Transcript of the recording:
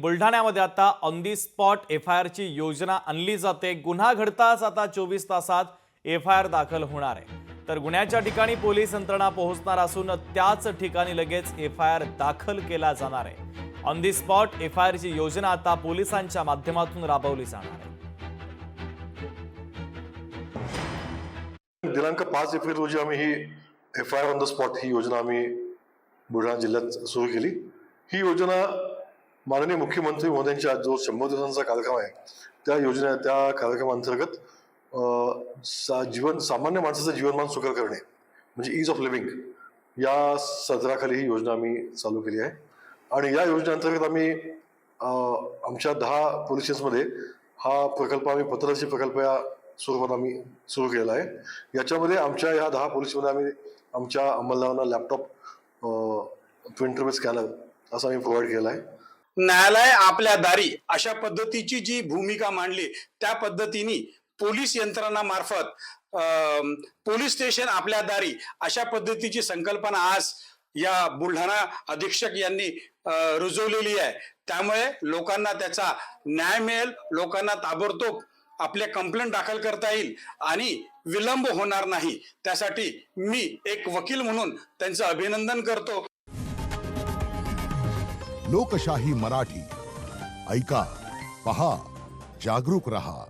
बुलढाण्यामध्ये आता on the spot एफआयआरची योजना आणली जाते। गुन्हा घडताच आता 24 तासात एफआयआर दाखल होणार आहे। तर गुन्ह्याच्या ठिकाणी पोलीस यंत्रणा पोहोचणार असून त्याच ठिकाणी लगेच एफआयआर दाखल केला जाणार आहे। ऑन दी स्पॉट एफआयआरची योजना आता पोलिसांच्या माध्यमातून राबवली जाणार आहे। दिनांक 5 एप्रिल रोजी आम्ही ही एफआयआर ऑन द स्पॉट ही योजना आम्ही बुलढाणा जिल्ह्यात सुरू केली। ही योजना माननीय मुख्यमंत्री महोदयांच्या जो 100 दिवसांचा कार्यक्रम आहे त्या कार्यक्रमांतर्गत सामान्य माणसाचं जीवनमान सुकर करणे म्हणजे ईज ऑफ लिव्हिंग या सदराखाली ही योजना आम्ही चालू केली आहे। आणि या योजनेअंतर्गत आम्ही आमच्या 10 पोलीस स्टेशनमध्ये हा प्रकल्प आम्ही पथदर्शी प्रकल्प या स्वरूपात आम्ही सुरू केलेला आहे। याच्यामध्ये आमच्या या 10 पोलीसमध्ये आम्ही आमच्या अंमलदारांना लॅपटॉप, प्रिंटर, स्कॅनर असं आम्ही प्रोव्हाइड केला आहे। न्यायालय आपल्या दारी अशा पद्धतीची जी भूमिका मांडली त्या पद्धतीने पोलीस यंत्रणा मार्फत पोलीस स्टेशन आपल्या दारी अशा पद्धतीची संकल्पना आज या बुलढाणा अधीक्षक यांनी रुजवलेली आहे। त्यामुळे लोकांना त्याचा न्याय मिळेल, लोकांना ताबडतोब आपले कंप्लेंट दाखल करता येईल आणि विलंब होणार नाही। त्यासाठी मी एक वकील म्हणून त्यांचं अभिनंदन करतो। लोकशाही मराठी ऐका, पहा, जागरूक रहा।